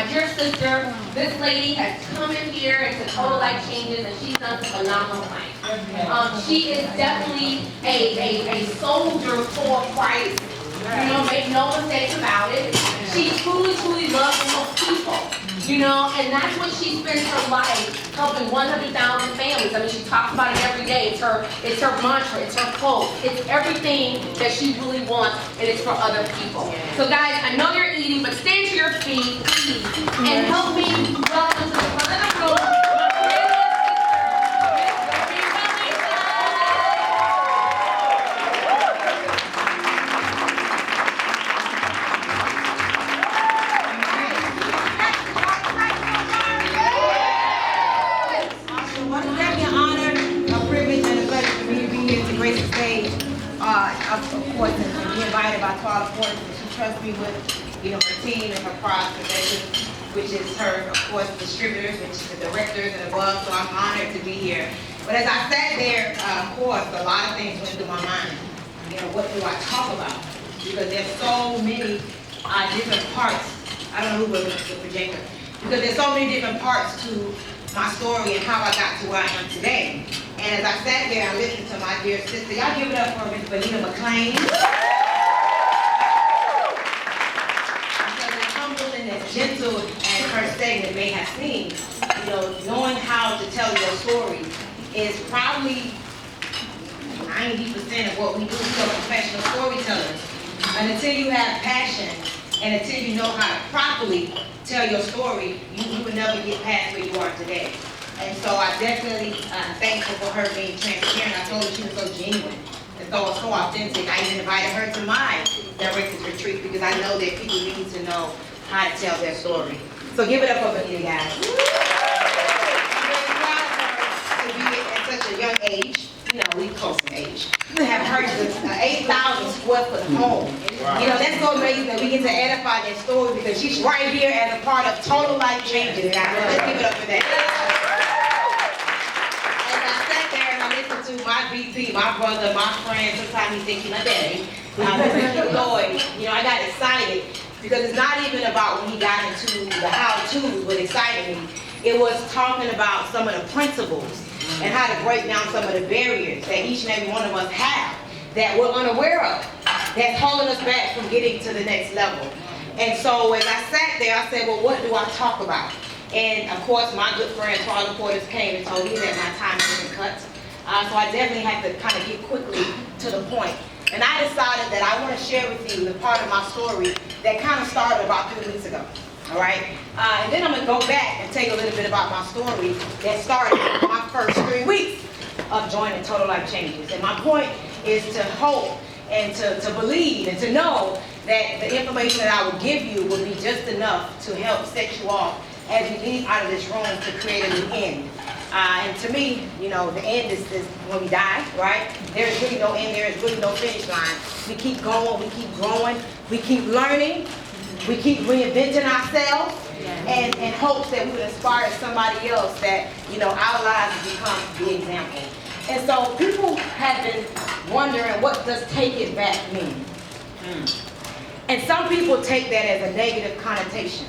dear sister, this lady has come in here into Total Life Changes, and she's done some phenomenal things. She is definitely a soldier for Christ. You know, make no mistake about it. She truly, truly loves and helps people. You know, and that's what she spends her life helping 100,000 families. I mean, she talks about it every day. It's her mantra, it's her quote, it's everything that she really wants, and it's for other people. So guys, I know you're eating, but stand to your feet, please, and help me welcome to the front of the room. Of course, and be invited by Tara Porter, and she trusts me with, you know, her team and her process, which is her, of course, distributors, which is the directors and above. So I'm honored to be here. But as I sat there, of course, a lot of things went through my mind. You know, what do I talk about? Because there's so many different parts. I don't know who was the projector. Because there's so many different parts to my story and how I got to where I am today. And as I sat there, I listened to my dear sister. Y'all give it up for Miss Benita McLean. Because as humble and as gentle as her statement may have seemed, you know, knowing how to tell your story is probably 90% of what we do. We are professional storytellers. And until you have passion and until you know how to properly tell your story, you will never get past where you are today. And so I definitely thankful for her being transparent. I told her she was so genuine and so authentic. I even invited her to my director's retreat because I know that people need to know how to tell their story. So give it up for Benita, guys. I'm really proud of her to be at such a young age. You know, we close in age. We have purchased an 8,000 square foot home. Wow. You know, that's so amazing that we get to edify that story because she's right here as a part of Total Life Changes, guys. Let's give it up for that. To my VP, my brother, my friend, sometimes he thinks he's my daddy, Mr. Lloyd, you know, I got excited because it's not even about when he got into the how-to, what excited me. It was talking about some of the principles and how to break down some of the barriers that each and every one of us have that we're unaware of, that's holding us back from getting to the next level. And so as I sat there, I said, well, what do I talk about? And of course, my good friend, Charlie Porter, came and told me that my time had been cut. So I definitely had to kind of get quickly to the point. And I decided that I want to share with you the part of my story that kind of started about 3 weeks ago. All right? And then I'm going to go back and tell you a little bit about my story that started my first 3 weeks of joining Total Life Changes. And my point is to hope and to believe and to know that the information that I will give you will be just enough to help set you off as we leave out of this room to create a new end. And to me, you know, the end is when we die, right? There's really no end, there is really no finish line. We keep going, we keep growing, we keep learning, we keep reinventing ourselves, and in hopes that we would inspire somebody else that, you know, our lives become the example. And so people have been wondering, what does take it back mean? And some people take that as a negative connotation.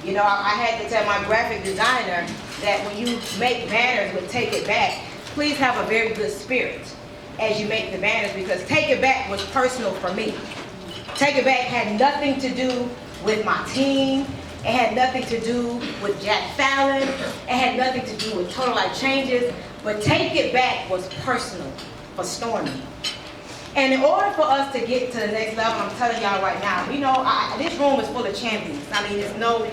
You know, I had to tell my graphic designer that when you make banners with Take It Back, please have a very good spirit as you make the banners, because Take It Back was personal for me. Take It Back had nothing to do with my team. It had nothing to do with Jack Fallon. It had nothing to do with Total Life Changes. But Take It Back was personal for Stormy. And in order for us to get to the next level, I'm telling y'all right now, you know, this room is full of champions. I mean, there's no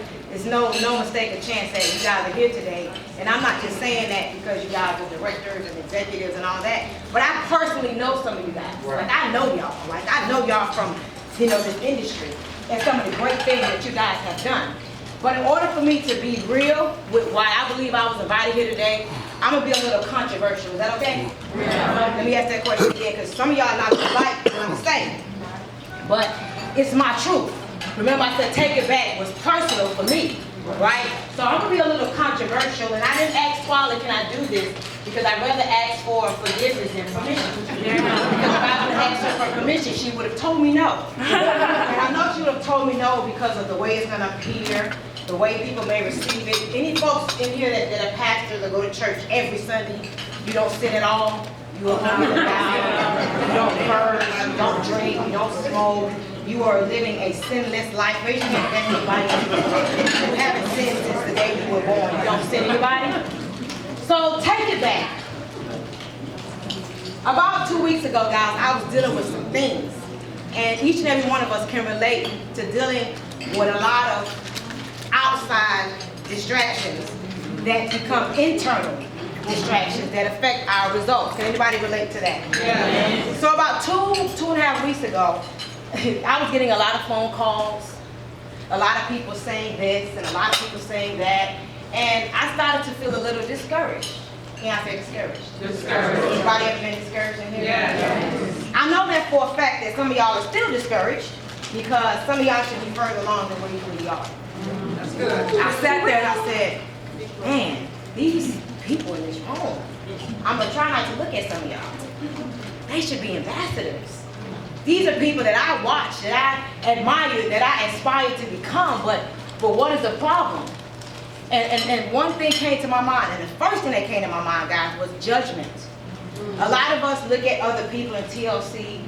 mistake or chance that you guys are here today. And I'm not just saying that because you guys are directors and executives and all that. But I personally know some of you guys. Right. Like, I know y'all. Like, I know y'all from, you know, this industry and some of the great things that you guys have done. But in order for me to be real with why I believe I was invited here today, I'm going to be a little controversial. Is that okay? Yeah. Let me ask that question again, because some of y'all are not going to like what I'm saying. But it's my truth. Remember, I said Take It Back was personal for me, right? So I'm going to be a little controversial, and I didn't ask Quali, can I do this? Because I'd rather ask for forgiveness than permission. Because if I would have asked her for permission, she would have told me no. And I know she would have told me no because of the way it's going to appear, the way people may receive it. Any folks in here that are pastors that go to church every Sunday, you don't sin at all, you are not devout, you don't curse, you don't drink, you don't smoke, you are living a sinless life. Raise your hand if anybody who haven't sinned since the day you were born. You don't sin, anybody? So take it back. About 2 weeks ago, guys, I was dealing with some things. And each and every one of us can relate to dealing with a lot of outside distractions that become internal distractions that affect our results. Can anybody relate to that? Yeah. So about two and a half weeks ago, I was getting a lot of phone calls, a lot of people saying this and a lot of people saying that, and I started to feel a little discouraged. Can I say discouraged? Discouraged. Anybody ever been discouraged in here? Yeah. I know that for a fact that some of y'all are still discouraged because some of y'all should be further along than where you really are. That's good. I sat there and I said, man, these people in this room, I'm going to try not to look at some of y'all. They should be ambassadors. These are people that I watch, that I admire, that I aspire to become, but what is the problem? And one thing came to my mind, and the first thing that came to my mind, guys, was judgment. A lot of us look at other people in TLC,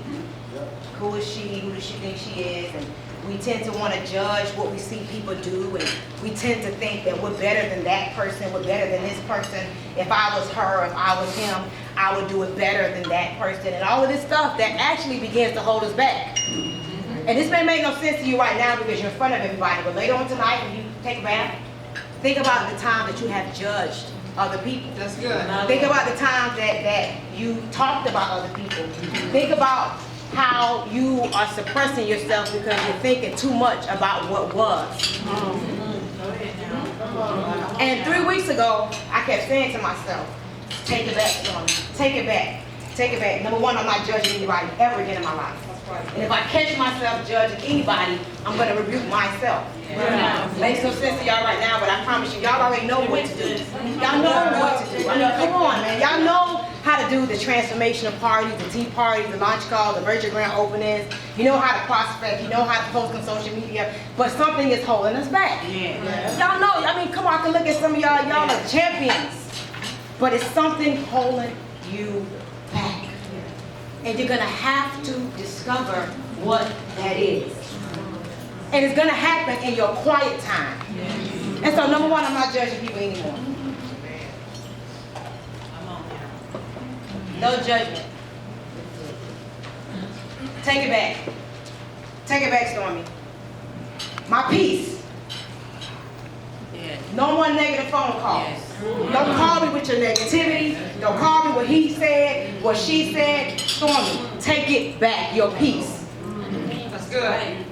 who is she, who does she think she is, and we tend to want to judge what we see people do, and we tend to think that we're better than that person, we're better than this person. If I was her, if I was him, I would do it better than that person, and all of this stuff that actually begins to hold us back. And this may make no sense to you right now because you're in front of everybody, but later on tonight when you take a bath, think about the time that you have judged other people. That's good. Think about the times that you talked about other people. Think about how you are suppressing yourself because you're thinking too much about what was. And 3 weeks ago, I kept saying to myself, take it back, Stormy. Take it back. Take it back. Number one, I'm not judging anybody ever again in my life. And if I catch myself judging anybody, I'm going to rebuke myself. Makes no sense to y'all right now, but I promise you, y'all already know what to do. Y'all know what to do. I mean, come on, man. Y'all know how to do the transformational parties, the tea parties, the launch calls, the virtual grand openings. You know how to prospect. You know how to post on social media. But something is holding us back. Y'all know. I mean, come on, I can look at some of y'all. Y'all are champions. But it's something holding you back. And you're going to have to discover what that is. And it's going to happen in your quiet time. And so, number one, I'm not judging people anymore. No judgment. Take it back. Take it back, Stormy. My peace. No more negative phone calls. Don't call me with your negativity. Don't call me what he said, what she said. Stormy, take it back, your peace. That's good.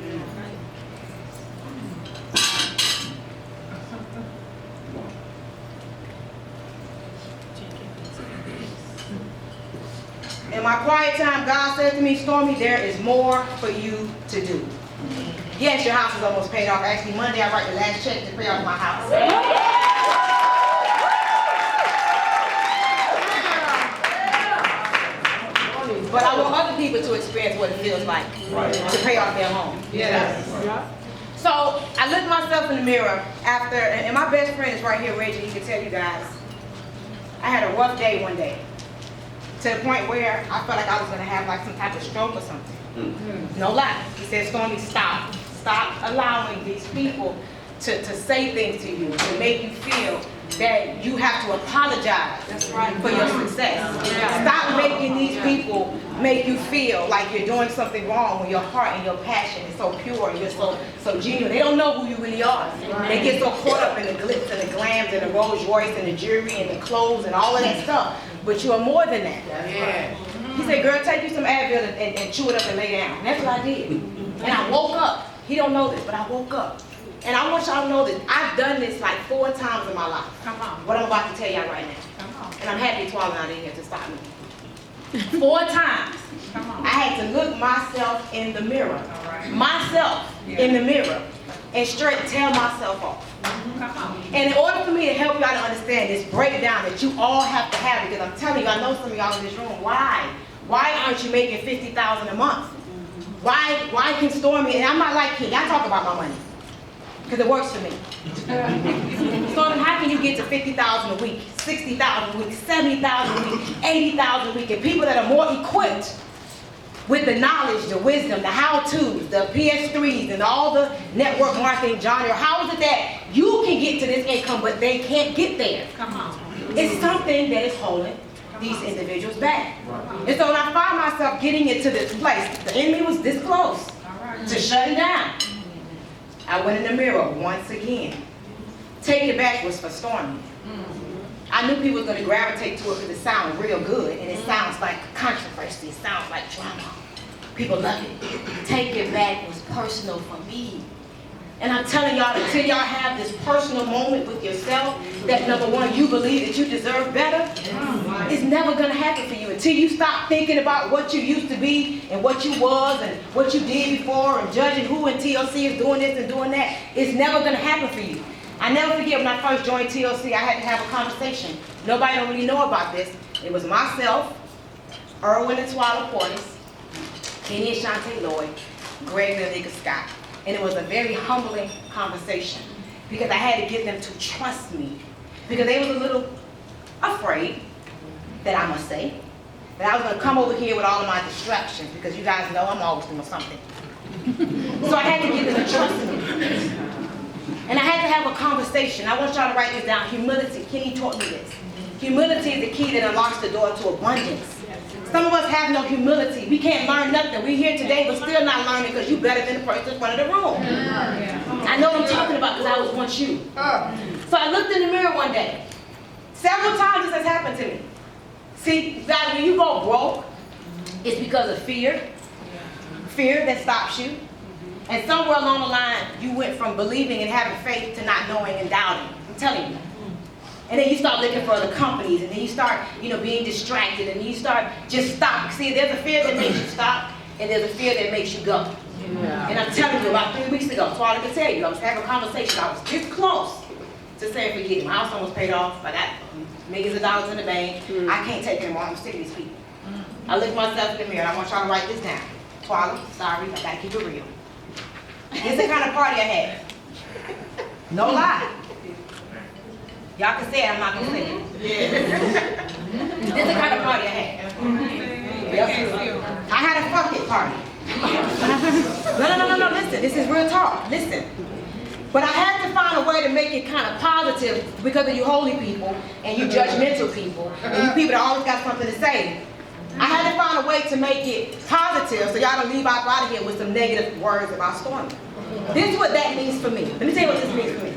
In my quiet time, God said to me, Stormy, there is more for you to do. Yes, your house is almost paid off. Actually, Monday I write the last check to pay off my house. But I want other people to experience what it feels like to pay off their home. Yes. So I looked myself in the mirror after, and my best friend is right here, Reggie. He can tell you guys. I had a rough day one day, to the point where I felt like I was going to have like some type of stroke or something. No lie. He said, Stormy, stop. Stop allowing these people to say things to you, to make you feel that you have to apologize for your success. Stop making these people make you feel like you're doing something wrong when your heart and your passion is so pure and you're so genuine. They don't know who you really are. They get so caught up in the glitz and the glams and the Rolls Royce and the jewelry and the clothes and all of that stuff. But you are more than that. He said, girl, take you some Advil and chew it up and lay down. And that's what I did. And I woke up. He don't know this, but I woke up. And I want y'all to know that I've done this like 4 times in my life. Come on. What I'm about to tell y'all right now. Come on. And I'm happy Twala not in here to stop me. 4 times. Come on. I had to look myself in the mirror. Myself in the mirror. And straight tell myself off. Come on. And in order for me to help y'all to understand this breakdown that you all have to have, because I'm telling you, I know some of y'all in this room, why? Why aren't you making $50,000 a month? Why can Stormy, and I'm not like King, I talk about my money. because it works for me. Stormy, how can you get to 50,000 a week, 60,000 a week, 70,000 a week, 80,000 a week, and people that are more equipped with the knowledge, the wisdom, the how-tos, the PS3s, and all the network marketing genre? How is it that you can get to this income, but they can't get there? Come on. It's something that is holding these individuals back. And so when I find myself getting into this place, the enemy was this close to shutting down. I went in the mirror once again. Take It Back was for Stormy. I knew people were going to gravitate to it because it sounded real good, and it sounds like controversy, it sounds like drama. People love it. Take It Back was personal for me. And I'm telling y'all, until y'all have this personal moment with yourself, that number one, you believe that you deserve better, it's never going to happen for you. Until you stop thinking about what you used to be and what you was and what you did before and judging who in TLC is doing this and doing that, it's never going to happen for you. I never forget when I first joined TLC, I had to have a conversation. Nobody don't really know about this. It was myself, Erwin and Swallow Portis, Kenny and Shantae Lloyd, Greg and Nika Scott. And it was a very humbling conversation because I had to get them to trust me because they was a little afraid, that I must say, that I was going to come over here with all of my distractions because you guys know I'm always doing something. So I had to get them to trust me. And I had to have a conversation. I want y'all to write this down. Humility. Kenny taught me this. Humility is the key that unlocks the door to abundance. Some of us have no humility. We can't learn nothing. We're here today, but still not learning because you're better than the person in front of the room. I know what I'm talking about because I was once you. So I looked in the mirror one day. Several times this has happened to me. See, guys, when you go broke, it's because of fear. Fear that stops you. And somewhere along the line, you went from believing and having faith to not knowing and doubting. I'm telling you. And then you start looking for other companies, and then you start, being distracted, and you start just stop. See, there's a fear that makes you stop, and there's a fear that makes you go. Yeah. And I'm telling you, about 3 weeks ago, that's all I can tell you. I was having a conversation. I was this close to saying, forget it. My house almost paid off. I got millions of dollars in the bank. I can't take it anymore. I'm sick of these people. I look myself in the mirror, and I want y'all to write this down. Twala, sorry, I gotta keep it real. This is the kind of party I had. No lie. Y'all can say it, I'm not gonna say it. This is the kind of party I had. Yep. I had a fuck it party. No, listen, this is real talk, listen. But I had to find a way to make it kind of positive because of you holy people and you judgmental people and you people that always got something to say. I had to find a way to make it positive so y'all don't leave out of here with some negative words about Stormy. This is what that means for me. Let me tell you what this means for me.